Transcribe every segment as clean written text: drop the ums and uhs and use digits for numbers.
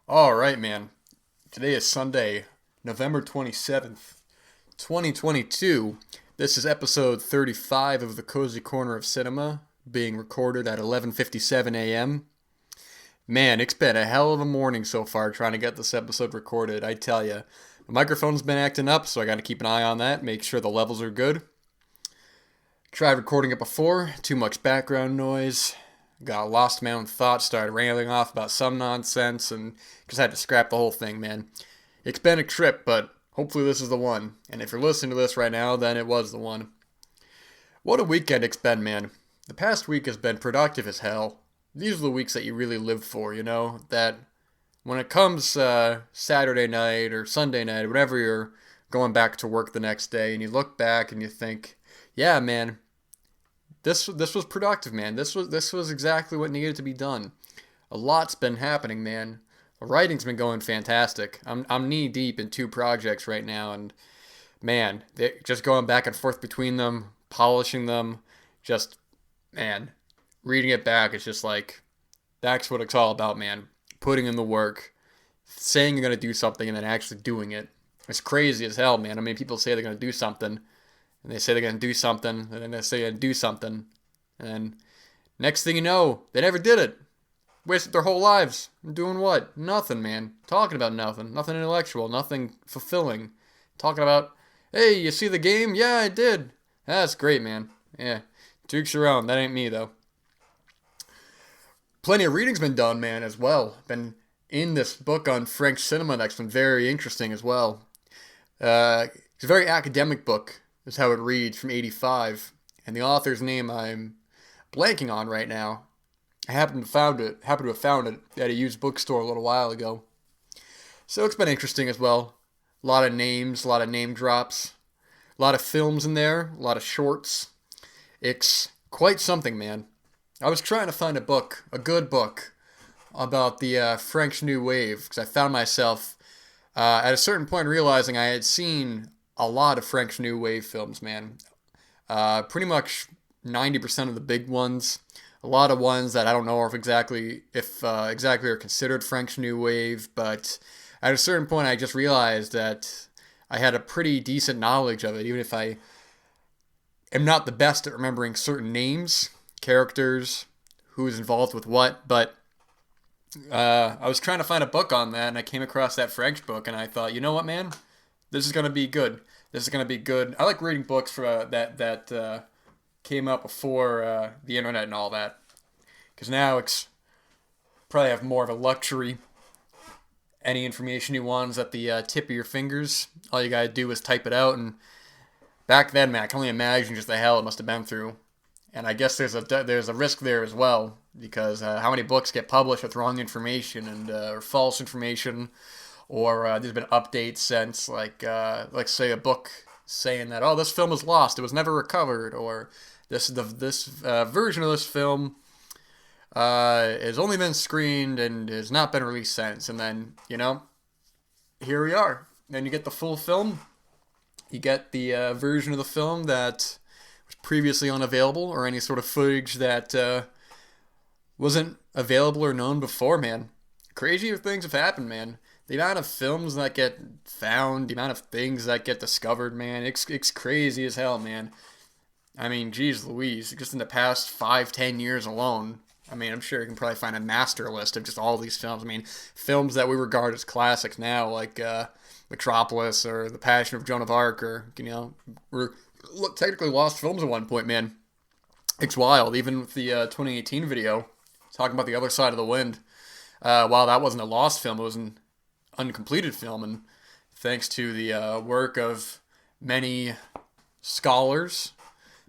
All right, man. Today is Sunday, November 27th, 2022. This is episode 35 of the Cozy Corner of Cinema, being recorded at 11:57 a.m. Man, it's been a hell of a morning so far trying to get this episode recorded, I tell ya. The microphone's been acting up, so I got to keep an eye on that, make sure the levels are good. Tried recording it before, too much background noise. Got lost in my own thoughts, started rambling off about some nonsense, and just had to scrap the whole thing, man. It's been a trip, but hopefully this is the one. And if you're listening to this right now, then it was the one. What a weekend it's been, man. The past week has been productive as hell. These are the weeks that you really live for, you know? That when it comes Saturday night or Sunday night, whenever you're going back to work the next day, and you look back and you think, yeah, man, this was productive, man. This was exactly what needed to be done. A lot's been happening, man. The writing's been going fantastic. I'm knee deep in two projects right now, and man, just going back and forth between them, polishing them, just man, reading it back. It's just like that's what it's all about, man. Putting in the work, saying you're gonna do something, and then actually doing it. It's crazy as hell, man. I mean, people say they're gonna do something, and they say they're gonna do something, and then they say they're gonna do something, and next thing you know, they never did it. Wasted their whole lives doing what? Nothing, man. Talking about nothing. Nothing intellectual. Nothing fulfilling. Talking about, hey, you see the game? Yeah, I did. That's great, man. Yeah, toot your own. That ain't me though. Plenty of reading's been done, man, as well. Been in this book on French cinema that's been very interesting as well. It's a very academic book, is how it reads, from '85, and the author's name I'm blanking on right now. I happened to have found it at a used bookstore a little while ago. So it's been interesting as well. A lot of names, a lot of name drops, a lot of films in there, a lot of shorts. It's quite something, man. I was trying to find a good book, about the French New Wave, because I found myself at a certain point realizing I had seen a lot of French New Wave films, man. Pretty much 90% of the big ones. A lot of ones that I don't know if exactly are considered French New Wave, but at a certain point I just realized that I had a pretty decent knowledge of it, even if I am not the best at remembering certain names, characters, who's involved with what, but I was trying to find a book on that, and I came across that French book, and I thought, you know what, man, this is gonna be good. This is gonna be good. I like reading books for that came up before the internet and all that, because now it's probably have more of a luxury. Any information you want is at the tip of your fingers. All you gotta do is type it out, and back then, man, I can only imagine just the hell it must have been through. And I guess there's a risk there as well, because how many books get published with wrong information and or false information, or there's been updates since, like say a book saying that, oh, this film was lost, it was never recovered, or this version of this film has only been screened and has not been released since. And then here we are. Then you get the full film. You get the version of the film that was previously unavailable, or any sort of footage that wasn't available or known before, man. Crazier things have happened, man. The amount of films that get found, the amount of things that get discovered, man, it's crazy as hell, man. I mean, geez Louise, just in the past 5, 10 years alone, I mean, I'm sure you can probably find a master list of just all these films. I mean, films that we regard as classics now, like Metropolis or The Passion of Joan of Arc, or, were technically lost films at one point, man. It's wild. Even with the 2018 video, talking about The Other Side of the Wind, while that wasn't a lost film, it was an uncompleted film, and thanks to the work of many scholars,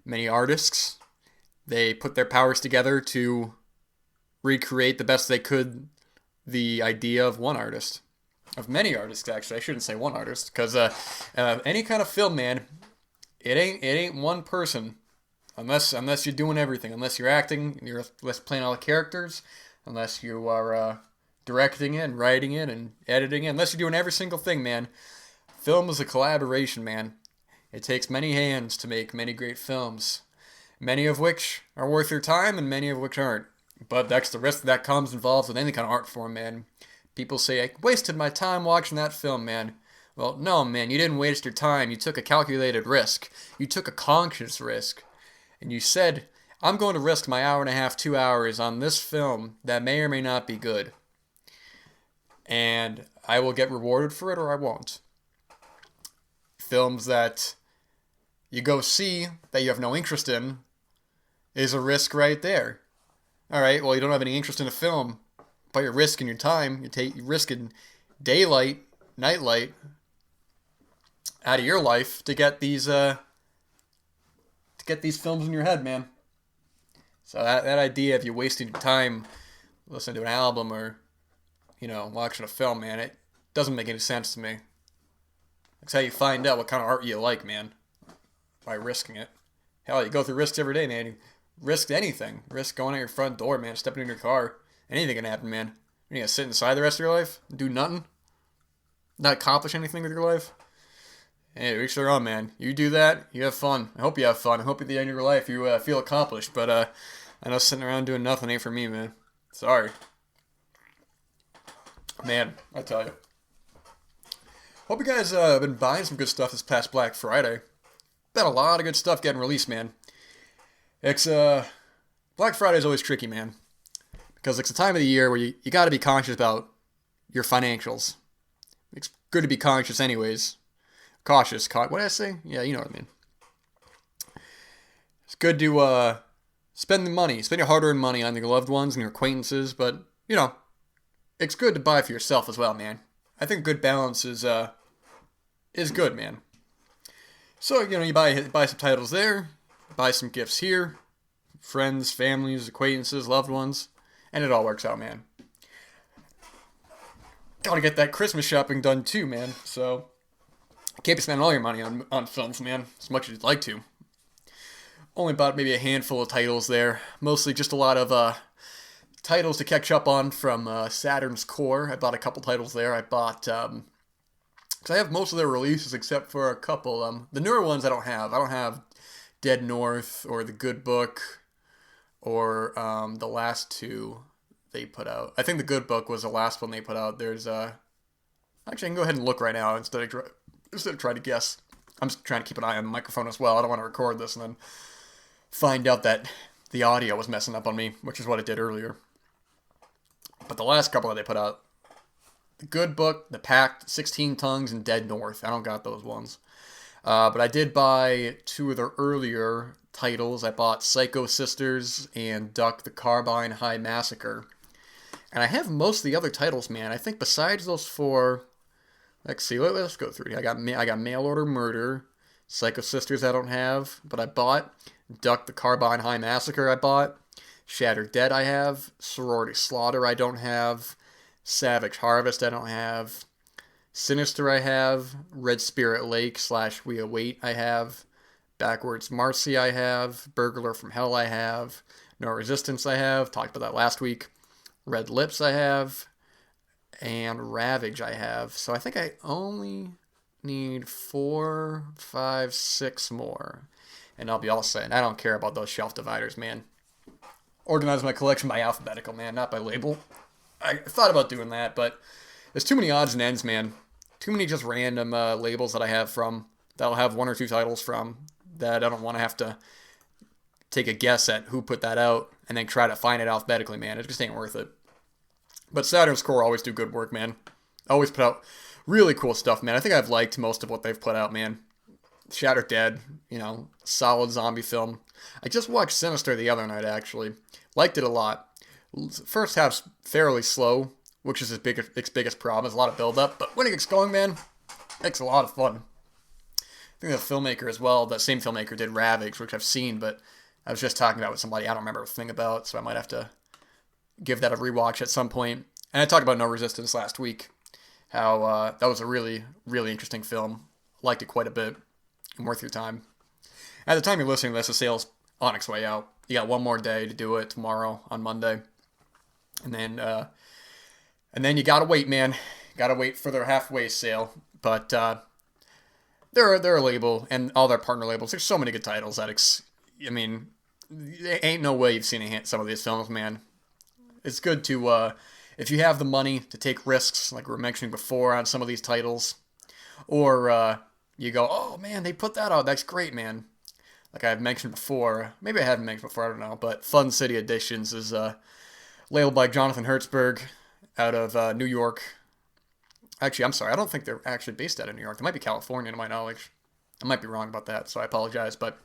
many artists, they put their powers together to recreate the best they could the idea of one artist. Of many artists, actually. I shouldn't say one artist, because any kind of film, man, it ain't one person, unless you're doing everything, unless you're acting, unless playing all the characters, unless you are directing it and writing it and editing it, unless you're doing every single thing, man. Film is a collaboration, man. It takes many hands to make many great films, many of which are worth your time and many of which aren't. But that's the risk that comes involved with any kind of art form, man. People say, I wasted my time watching that film, man. Well, no, man, you didn't waste your time. You took a calculated risk. You took a conscious risk. And you said, I'm going to risk my hour and a half, 2 hours on this film that may or may not be good. And I will get rewarded for it or I won't. Films that you go see that you have no interest in is a risk right there. All right, well, you don't have any interest in a film, but you're risking your time. You're risking daylight, nightlight out of your life to get these films in your head, man. So that idea of you wasting your time listening to an album or, watching a film, man, it doesn't make any sense to me. That's how you find out what kind of art you like, man. By risking it. Hell, you go through risks every day, man. You risk anything. Risk going out your front door, man. Stepping in your car. Anything can happen, man. You're gonna sit inside the rest of your life? Do nothing? Not accomplish anything with your life? Hey, reach their own, man. You do that, you have fun. I hope you have fun. I hope at the end of your life you feel accomplished. But I know sitting around doing nothing ain't for me, man. Sorry. Man, I tell you. Hope you guys have been buying some good stuff this past Black Friday. Been a lot of good stuff getting released, man. It's Black Friday is always tricky, man, because it's a time of the year where you got to be conscious about your financials. It's good to be conscious, anyways. Cautious. What did I say? Yeah, you know what I mean. It's good to spend the money, spend your hard-earned money on your loved ones and your acquaintances, but it's good to buy for yourself as well, man. I think good balance is good, man. So, you buy some titles there, buy some gifts here, friends, families, acquaintances, loved ones, and it all works out, man. Gotta get that Christmas shopping done too, man. So, can't be spending all your money on films, man, as much as you'd like to. Only bought maybe a handful of titles there. Mostly just a lot of titles to catch up on from Saturn's core. I bought a couple titles there. I bought... because I have most of their releases except for a couple. The newer ones I don't have. I don't have Dead North or The Good Book or the last two they put out. I think The Good Book was the last one they put out. There's actually, I can go ahead and look right now instead of trying to guess. I'm just trying to keep an eye on the microphone as well. I don't want to record this and then find out that the audio was messing up on me, which is what it did earlier. But the last couple that they put out, The Good Book, The Pact, 16 Tongues, and Dead North. I don't got those ones. But I did buy two of their earlier titles. I bought Psycho Sisters and Duck the Carbine High Massacre. And I have most of the other titles, man. I think besides those four... Let's see, let's go through. I got Mail Order Murder. Psycho Sisters I don't have, but I bought. Duck the Carbine High Massacre I bought. Shattered Dead I have. Sorority Slaughter I don't have. Savage Harvest I don't have. Sinister I have. Red Spirit Lake / We Await I have. Backwards Marcy I have. Burglar from Hell I have. No Resistance I have. Talked about that last week. Red Lips I have. And Ravage I have. So I think I only need 4, 5, 6 more. And I'll be all set. I don't care about those shelf dividers, man. Organize my collection by alphabetical, man, not by label. I thought about doing that, but there's too many odds and ends, man. Too many just random labels that I have from, that I'll have 1 or 2 titles from, that I don't want to have to take a guess at who put that out and then try to find it alphabetically, man. It just ain't worth it. But Saturn's core always do good work, man. Always put out really cool stuff, man. I think I've liked most of what they've put out, man. Shattered Dead, solid zombie film. I just watched Sinister the other night, actually. Liked it a lot. First half's fairly slow, which is its biggest problem. There's a lot of build-up, but when it gets going, man, it's a lot of fun. I think the filmmaker as well, that same filmmaker did Ravage, which I've seen, but I was just talking about it with somebody I don't remember a thing about, so I might have to give that a rewatch at some point. And I talked about No Resistance last week, how that was a really, really interesting film. Liked it quite a bit. Worth your time. At the time you're listening to this, the sale's on its way out. You got one more day to do it, tomorrow on Monday, and then you gotta wait, man. Gotta wait for their halfway sale. But they're a label, and all their partner labels. There's so many good titles that there ain't no way you've seen some of these films, man. It's good to if you have the money to take risks, like we were mentioning before on some of these titles, or you go, oh man, they put that out, that's great, man. Like I've mentioned before, maybe I haven't mentioned before, I don't know, but Fun City Editions is labeled by Jonathan Hertzberg out of New York. Actually, I'm sorry, I don't think they're actually based out of New York. They might be California, to my knowledge. I might be wrong about that, so I apologize, but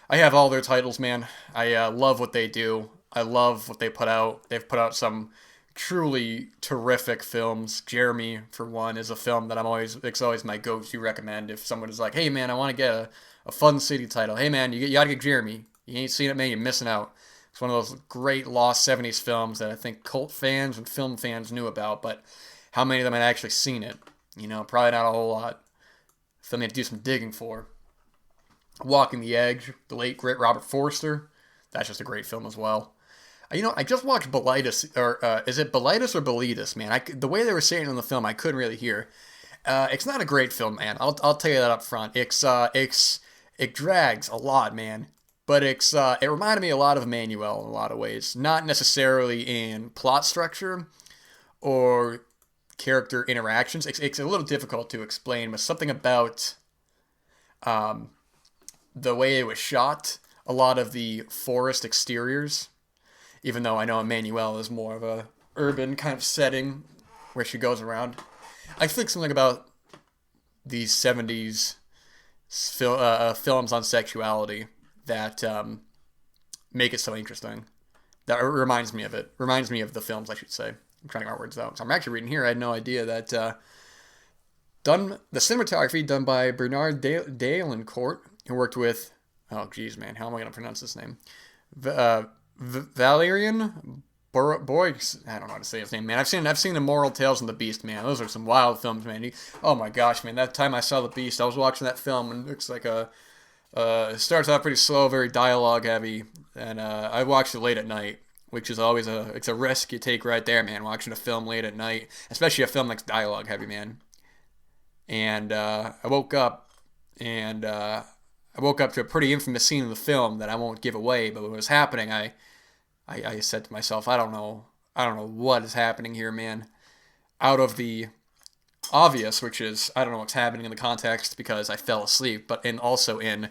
I have all their titles, man. I love what they do. I love what they put out. They've put out some truly terrific films. Jeremy, for one, is a film that it's always my go-to recommend if someone is like, hey man, I want to get a Fun City title. Hey man, you gotta get Jeremy. You ain't seen it, man, you're missing out. It's one of those great lost 70s films that I think cult fans and film fans knew about, but how many of them had actually seen it? Probably not a whole lot. Film they had to do some digging for. Walking the Edge, the late great Robert Forster. That's just a great film as well. I just watched Bilitis, or is it Bilitis or Bilitis, man? The way they were saying it in the film, I couldn't really hear. It's not a great film, man. I'll tell you that up front. It drags a lot, man. But it reminded me a lot of Emmanuel in a lot of ways. Not necessarily in plot structure or character interactions. It's a little difficult to explain, but something about the way it was shot, a lot of the forest exteriors, even though I know Emmanuel is more of a urban kind of setting where she goes around. I think something about these 70s films on sexuality that make it so interesting. That reminds me of it. Reminds me of the films, I should say. I'm trying to get my words out. So I'm actually reading here. I had no idea that the cinematography done by Bernard Dalencourt, who worked with, oh geez, man, how am I going to pronounce this name? Valerian Boix. I don't know how to say his name, man. I've seen Immoral Tales and the Beast, man. Those are some wild films, man. Oh my gosh, man. That time I saw the Beast, I was watching that film, and it's like it starts out pretty slow, very dialogue heavy, and I watched it late at night, which is always it's a risk you take right there, man. Watching a film late at night, especially a film that's dialogue heavy, man. And I woke up, and I woke up to a pretty infamous scene in the film that I won't give away. But when it was happening, I said to myself, I don't know what is happening here, man. Out of the obvious, which is I don't know what's happening in the context because I fell asleep, but also in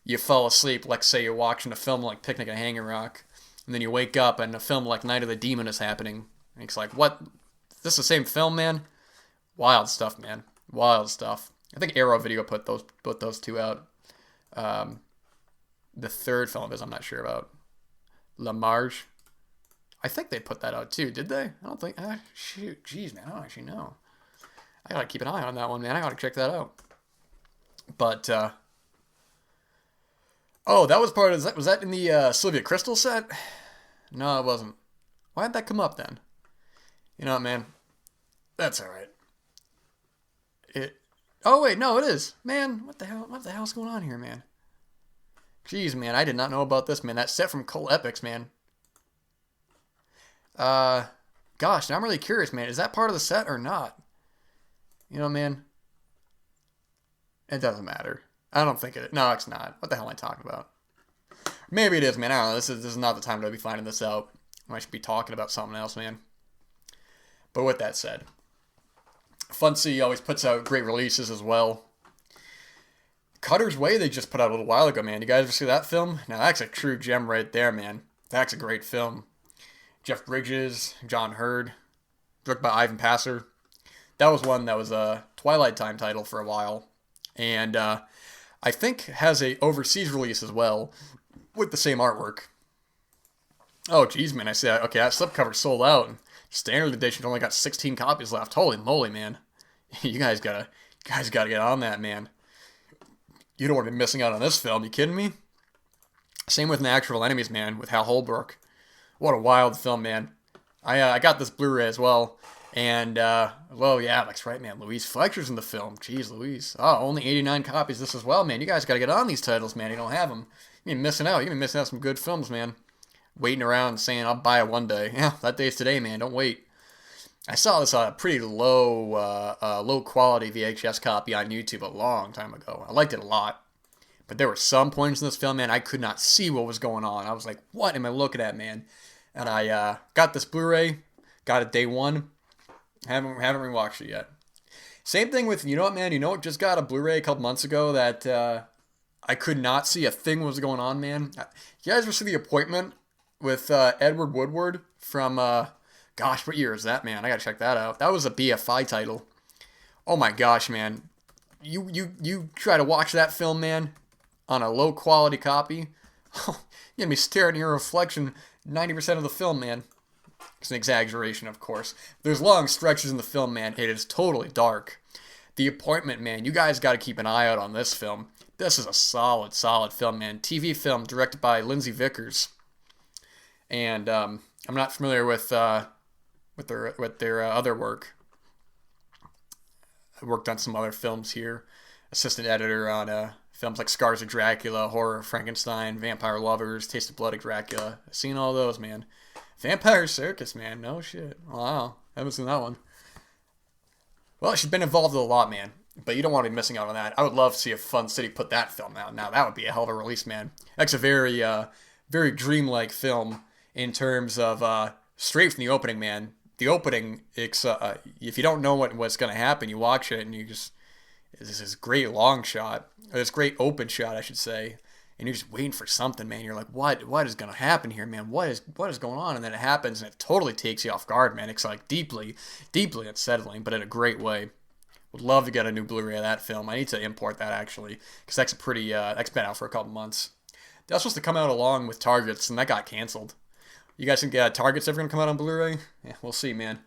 you fall asleep, like say you're watching a film like Picnic at Hanging Rock, and then you wake up and a film like Night of the Demon is happening. And it's like, what? Is this the same film, man? Wild stuff, man. Wild stuff. I think Arrow Video put those two out. The third film is I'm not sure about. La Marge. I think they put that out too, did they? I don't think. Shoot, jeez, man, I don't actually know. I gotta keep an eye on that one, man. I gotta check that out. But oh, that was part of. Was that in the Sylvia Crystal set? No, it wasn't. Why did that come up then? You know what, man? That's all right. Oh wait, no, it is. Man, what the hell? What the hell's going on here, man? Jeez, man, I did not know about this, man. That set from Cult Epics, man. Gosh, now I'm really curious, man. Is that part of the set or not? You know, man. It doesn't matter. I don't think it. No, it's not. What the hell am I talking about? Maybe it is, man. I don't know. This is not the time to be finding this out. I should be talking about something else, man. But with that said, Fun City always puts out great releases as well. Cutter's Way they just put out a little while ago, man. You guys ever see that film? Now that's a true gem right there, man. That's a great film. Jeff Bridges, John Hurd, directed by Ivan Passer. That was one that was a Twilight Time title for a while. And I think has a overseas release as well with the same artwork. Oh, geez, man. I said, okay, that slipcover sold out. Standard edition only got 16 copies left. Holy moly, man. You guys gotta get on that, man. You don't want to be missing out on this film. You kidding me? Same with Natural Enemies, man, with Hal Holbrook. What a wild film, man. I got this Blu-ray as well. And, well, yeah, that's right, man. Louise Fletcher's in the film. Jeez, Louise. Oh, only 89 copies this as well, man. You guys got to get on these titles, man. You don't have them. You've been missing out. You've been missing out some good films, man. Waiting around saying, I'll buy it one day. Yeah, that day's today, man. Don't wait. I saw this pretty low quality VHS copy on YouTube a long time ago. I liked it a lot. But there were some points in this film, man, I could not see what was going on. I was like, what am I looking at, man? And I got this Blu-ray, Got it day one. Haven't rewatched it yet. Same thing with, you know what, man? You know what just got a Blu-ray a couple months ago that I could not see a thing was going on, man? You guys ever see The Appointment with Edward Woodward from, gosh, what year is that, man? I gotta check that out. That was a BFI title. Oh my gosh, man. You try to watch that film, man, on a low quality copy. You're gonna be staring at your reflection 90% of the film, man. It's an exaggeration, of course. There's long stretches in the film, man. It is totally dark. The Appointment, man. You guys got to keep an eye out on this film. This is a solid film, man. TV film directed by Lindsay Vickers. And I'm not familiar with their other work. I worked on some other films here. Assistant editor on films like Scars of Dracula, Horror of Frankenstein, Vampire Lovers, Taste of Blood of Dracula. I've seen all those, man. Vampire Circus, man. No shit. Wow. Haven't seen that one. Well, she's been involved with a lot, man. But you don't want to be missing out on that. I would love to see a Fun City put that film out. Now, that would be a hell of a release, man. That's a very, very dreamlike film in terms of straight from the opening, man. The opening, it's, if you don't know what's going to happen, you watch it and you just, it's this great long shot. Or this great open shot, I should say. And you're just waiting for something, man. You're like, what is going to happen here, man? What is going on? And then it happens, and it totally takes you off guard, man. It's like deeply unsettling, but in a great way. Would love to get a new Blu-ray of that film. I need to import that, actually, because that's a pretty, that's been out for a couple months. That was supposed to come out along with Targets, and that got canceled. You guys think Targets ever going to come out on Blu-ray? Yeah, we'll see, man.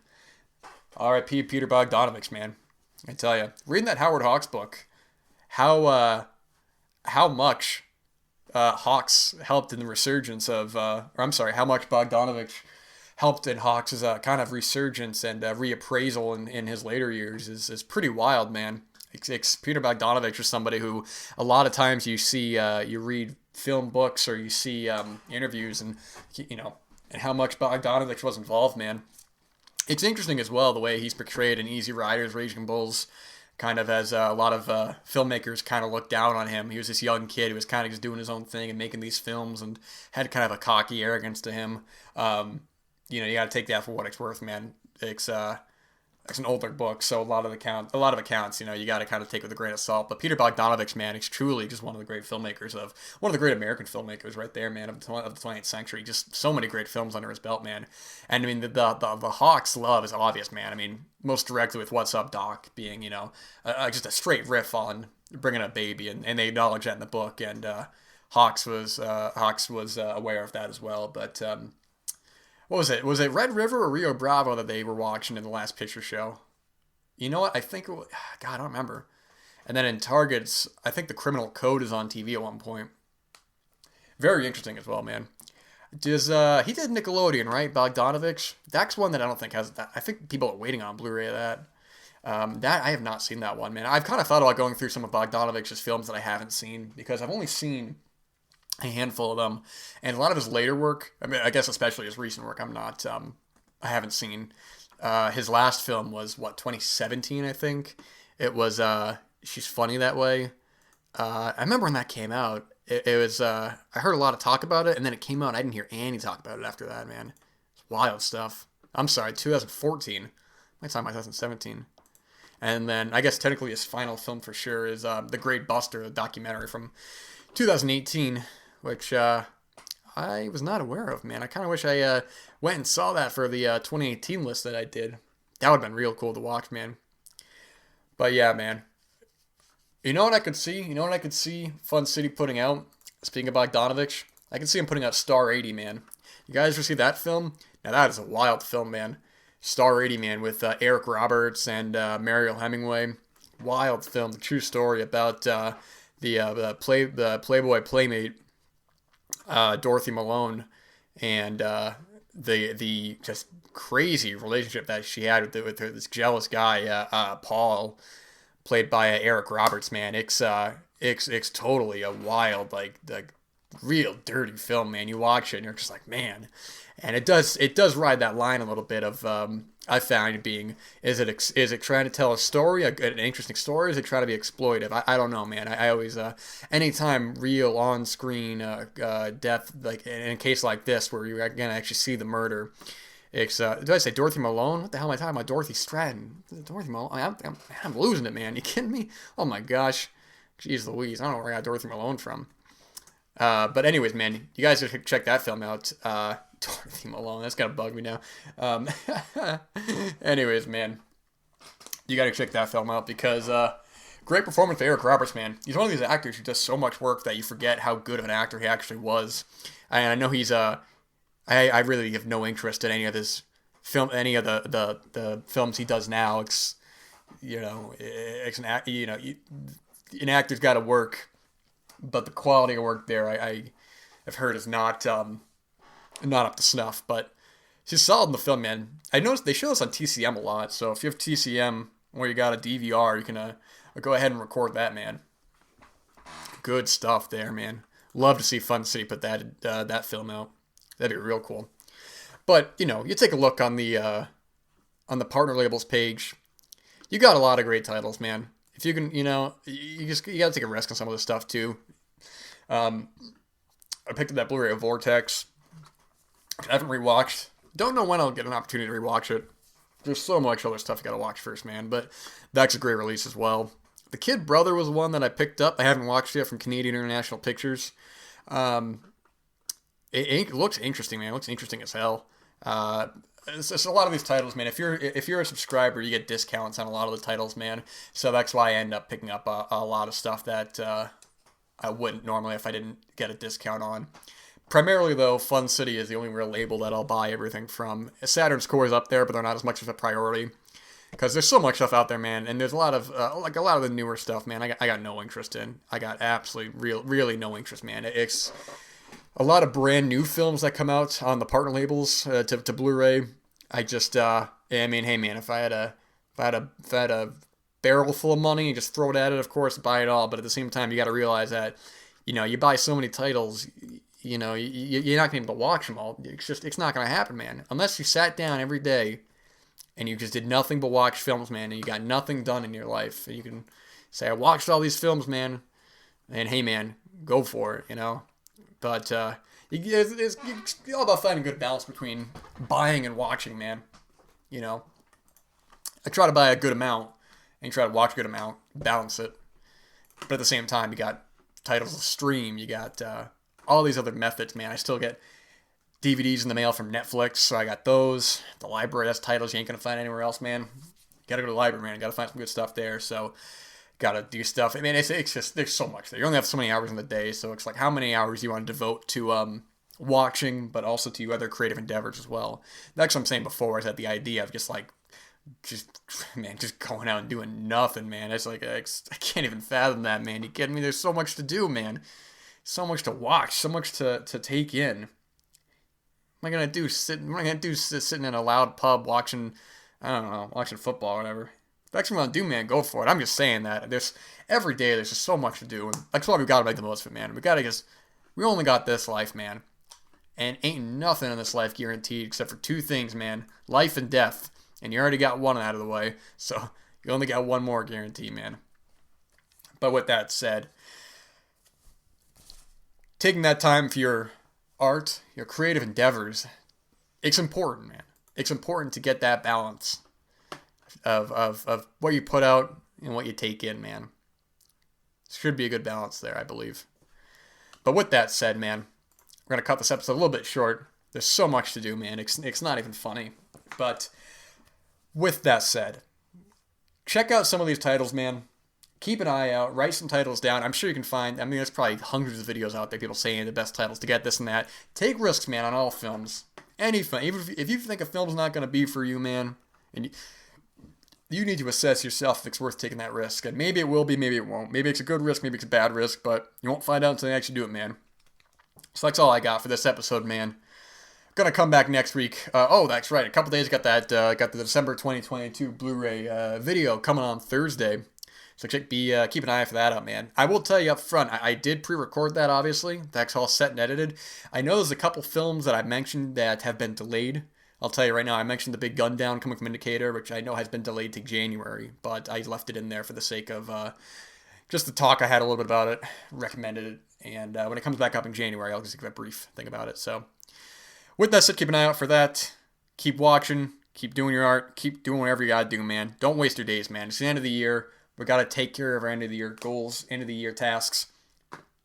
R.I.P. Peter Bogdanovich, man. I tell you, reading that Howard Hawks book, how much Hawks helped in the resurgence of, how much Bogdanovich helped in Hawks' kind of resurgence and reappraisal in his later years is pretty wild, man. Peter Bogdanovich is somebody who a lot of times you see, you read film books or you see interviews and, and how much Bogdanovich was involved, man. It's interesting as well the way he's portrayed in Easy Riders, Raging Bulls, kind of as a lot of filmmakers kind of looked down on him. He was this young kid who was kind of just doing his own thing and making these films and had kind of a cocky arrogance to him. You got to take that for what it's worth, man. It's an older book, so a lot of accounts, you got to kind of take with a grain of salt. But Peter Bogdanovich, man, is truly just one of the great filmmakers one of the great American filmmakers right there, man, of the 20th century. Just so many great films under his belt, man. And I mean, the Hawks love is obvious, man. I mean, most directly with What's Up, Doc being, just a straight riff on bringing a baby, and they acknowledge that in the book. And Hawks was aware of that as well, but. What was it? Was it Red River or Rio Bravo that they were watching in the last picture show? You know what? I think God, I don't remember. And then in Targets, I think The Criminal Code is on TV at one point. Very interesting as well, man. He did Nickelodeon, right? Bogdanovich. That's one that I don't think has that. I think people are waiting on Blu-ray of that. That I have not seen that one, man. I've kind of thought about going through some of Bogdanovich's films that I haven't seen because I've only seen a handful of them, and a lot of his later work, I mean, I guess especially his recent work, I haven't seen. His last film was 2017, I think. It was She's Funny That Way. I remember when that came out. It was I heard a lot of talk about it, and then it came out and I didn't hear any talk about it after that, man. It's wild stuff. I'm sorry, 2014. I'm talking about 2017. And then I guess technically his final film for sure is The Great Buster, a documentary from 2018, which I was not aware of, man. I kind of wish I went and saw that for the 2018 list that I did. That would have been real cool to watch, man. But yeah, man. You know what I could see? You know what I could see Fun City putting out? Speaking of Bogdanovich, I can see him putting out Star 80, man. You guys ever see that film? Now that is a wild film, man. Star 80, man, with Eric Roberts and Mariel Hemingway. Wild film, the true story about the Playboy Playmate, Dorothy Malone, and the just crazy relationship that she had with this jealous guy, Paul, played by Eric Roberts. Man, it's totally a wild, like real dirty film, man. You watch it and you're just like, man, and it does ride that line a little bit of I found it being, is it trying to tell a story, an interesting story, or is it trying to be exploitive? I don't know, man. I always, anytime real on-screen death, like in a case like this where you're going to actually see the murder, It's did I say Dorothy Malone? What the hell am I talking about? Dorothy Stratton. Dorothy Malone. I'm losing it, man. You kidding me? Oh my gosh. Jeez Louise. I don't know where I got Dorothy Malone from. But anyways, man, you guys should check that film out. Dorothy Malone. That's gonna bug me now. Um, anyways, man, you gotta check that film out because great performance by Eric Roberts, man. He's one of these actors who does so much work that you forget how good of an actor he actually was. And I know he's I really have no interest in any of his film, any of the films he does now. It's an act, an actor's got to work, but the quality of work there, I've heard is not up to snuff. But she's solid in the film, man. I noticed they show this on TCM a lot, so if you have TCM or you got a DVR, you can go ahead and record that, man. Good stuff there, man. Love to see Fun City put that film out. That'd be real cool. But you take a look on the partner labels page. You got a lot of great titles, man. If you can, you gotta take a risk on some of this stuff too. I picked up that Blu-ray of Vortex. I haven't rewatched. Don't know when I'll get an opportunity to rewatch it. There's so much other stuff you gotta watch first, man. But that's a great release as well. The Kid Brother was one that I picked up. I haven't watched yet from Canadian International Pictures. It looks interesting, man. It looks interesting as hell. It's a lot of these titles, man. If you're a subscriber, you get discounts on a lot of the titles, man. So that's why I end up picking up a lot of stuff that I wouldn't normally if I didn't get a discount on. Primarily, though, Fun City is the only real label that I'll buy everything from. Saturn's core is up there, but they're not as much of a priority. Because there's so much stuff out there, man, and there's a lot of the newer stuff, man. I got no interest in. I got absolutely really no interest, man. It's a lot of brand new films that come out on the partner labels to Blu-ray. I just hey man, if I had a barrel full of money and just throw it at it, of course, buy it all. But at the same time, you got to realize that you buy so many titles, you're not gonna be able to watch them all. It's not gonna happen, man, unless you sat down every day and you just did nothing but watch films, man, and you got nothing done in your life. And you can say, I watched all these films, man, and hey, man, go for it, But it's all about finding a good balance between buying and watching, man. I try to buy a good amount and try to watch a good amount, balance it. But at the same time, you got titles to stream, you got all these other methods, man. I still get DVDs in the mail from Netflix, so I got those. The library has titles you ain't gonna find anywhere else, man. Gotta go to the library, man. Gotta find some good stuff there. So, gotta do stuff. I mean, it's just there's so much there. You only have so many hours in the day, so it's like how many hours do you want to devote to watching, but also to other creative endeavors as well. That's what I'm saying before. Is that the idea of just going out and doing nothing, man. It's like I can't even fathom that, man. You kidding me? There's so much to do, man. So much to watch. So much to take in. What am I gonna do? Sitting in a loud pub watching, I don't know, watching football or whatever. If that's what you want to do, man, go for it. I'm just saying that. Every day there's just so much to do. And that's why we gotta make the most of it, man. We only got this life, man. And ain't nothing in this life guaranteed except for two things, man. Life and death. And you already got one out of the way. So you only got one more guarantee, man. But with that said, taking that time for your art, your creative endeavors, it's important, man. It's important to get that balance of what you put out and what you take in, man. Should be a good balance there, I believe. But with that said, man, we're gonna cut this episode a little bit short. There's so much to do, man. It's not even funny. But with that said, check out some of these titles, man. Keep an eye out. Write some titles down. I'm sure you can find, there's probably hundreds of videos out there, people saying the best titles to get this and that. Take risks, man, on all films. Any film. Even if you think a film's not going to be for you, man, and you need to assess yourself if it's worth taking that risk. And maybe it will be, maybe it won't. Maybe it's a good risk, maybe it's a bad risk, but you won't find out until you actually do it, man. So that's all I got for this episode, man. Gonna come back next week. That's right. A couple days, got the December 2022 Blu-ray video coming on Thursday. So keep an eye for that out, man. I will tell you up front, I did pre-record that, obviously. That's all set and edited. I know there's a couple films that I mentioned that have been delayed. I'll tell you right now, I mentioned The Big Gun Down coming from Indicator, which I know has been delayed to January, but I left it in there for the sake of just the talk I had a little bit about it, recommended it, and when it comes back up in January, I'll just give a brief thing about it. So with that said, keep an eye out for that. keep watching, keep doing your art, keep doing whatever you gotta do, man. Don't waste your days, man. It's the end of the year. We gotta take care of our end of the year goals, end of the year tasks.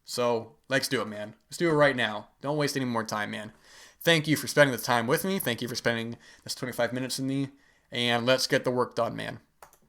So let's do it, man. Let's do it right now. Don't waste any more time, man. Thank you for spending the time with me. Thank you for spending this 25 minutes with me. And let's get the work done, man.